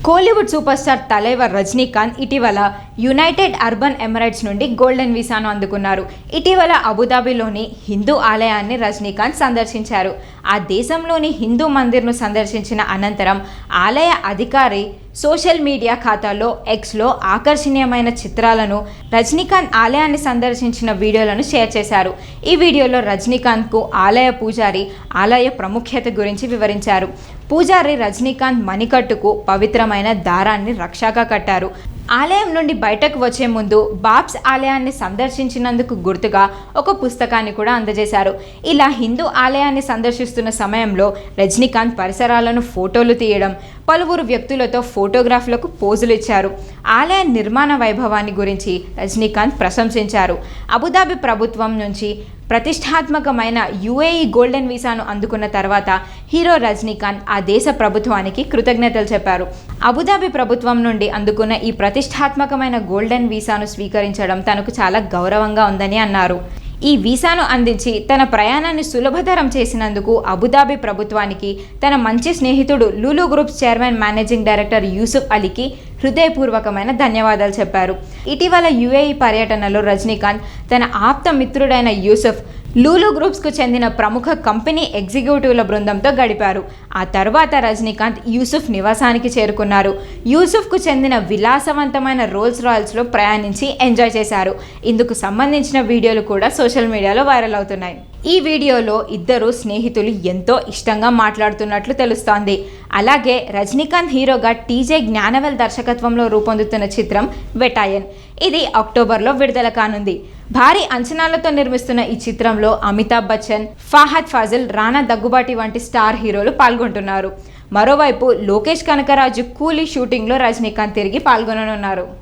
Kollywood super star Thalaivar Rajinikanth ఇటీవల United urban Emirates నుండి golden వీసాను అందుకున్నారు. ఇటీవల అబుదాబిలోని హిందూ ఆలయాన్ని రజనీకాంత్ సందర్శించారు. ఆ దేశంలోని హిందూ మందిర్ను సందర్శించిన అనంతరం ఆలయ అధికారి సోషల్ మీడియా ఖాతాలో ఎక్స్లో ఆకర్షణీయమైన చిత్రాలను, రజనీకాంత్ ఆలయాన్ని సందర్శించిన వీడియోలను షేర్ చేశారు. ఈ వీడియోలో రజనీకాంత్కు ఆలయ పూజారి ఆలయ ప్రాముఖ్యత గురించి వివరించారు. పూజారి రజనీకాంత్ మణికట్టుకు పవిత్రమైన దారాన్ని రక్షగా కట్టారు. ఆలయం నుండి బయటకు వచ్చే ముందు బాబ్స్ ఆలయాన్ని సందర్శించినందుకు గుర్తుగా ఒక పుస్తకాన్ని కూడా అందజేశారు. ఇలా హిందూ ఆలయాన్ని సందర్శిస్తున్న సమయంలో రజనీకాంత్ పరిసరాలను ఫోటోలు తీయడం, పలువురు వ్యక్తులతో ఫోటోగ్రాఫ్లకు పోజులు ఇచ్చారు. ఆలయ నిర్మాణ వైభవాన్ని గురించి రజనీకాంత్ ప్రశంసించారు. అబుదాబి ప్రభుత్వం నుంచి ప్రతిష్టాత్మకమైన యుఏఈ గోల్డెన్ వీసాను అందుకున్న తర్వాత హీరో రజనీకాంత్ ఆ దేశ ప్రభుత్వానికి కృతజ్ఞతలు చెప్పారు. అబుదాబి ప్రభుత్వం నుండి అందుకున్న ఈ ప్రతిష్టాత్మకమైన గోల్డెన్ వీసాను స్వీకరించడం తనకు చాలా గౌరవంగా ఉందని అన్నారు. ఈ వీసాను అందించి తన ప్రయాణాన్ని సులభతరం చేసినందుకు అబుదాబి ప్రభుత్వానికి, తన మంచి స్నేహితుడు Lulu groups chairman managing director Yusuf అలీకి హృదయపూర్వకమైన ధన్యవాదాలు చెప్పారు. ఇటీవల యుఏఈ పర్యటనలో రజనీకాంత్ తన ఆప్త మిత్రుడైన యూసుఫ్, లూలు గ్రూప్స్కు చెందిన ప్రముఖ కంపెనీ ఎగ్జిక్యూటివ్ల బృందంతో గడిపారు. ఆ తర్వాత రజనీకాంత్ యూసుఫ్ నివాసానికి చేరుకున్నారు. యూసుఫ్కు చెందిన విలాసవంతమైన రోల్స్ రాయల్స్లో ప్రయాణించి ఎంజాయ్ చేశారు. ఇందుకు సంబంధించిన వీడియోలు కూడా సోషల్ మీడియాలో వైరల్ అవుతున్నాయి. ఈ వీడియోలో ఇద్దరు స్నేహితులు ఎంతో ఇష్టంగా మాట్లాడుతున్నట్లు తెలుస్తోంది. అలాగే రజనీకాంత్ హీరోగా టీజే జ్ఞానవేల్ దర్శకత్వంలో రూపొందుతున్న చిత్రం వెటాయన్, ఇది అక్టోబర్లో విడుదల కానుంది. భారీ అంచనాలతో నిర్మిస్తున్న ఈ చిత్రంలో అమితాబ్ బచ్చన్, ఫహద్ ఫాజిల్, రానా దగ్గుబాటి వంటి స్టార్ హీరోలు పాల్గొంటున్నారు. మరోవైపు లోకేష్ కనకరాజు కూలీ షూటింగ్లో రజనీకాంత్ తిరిగి పాల్గొననున్నారు.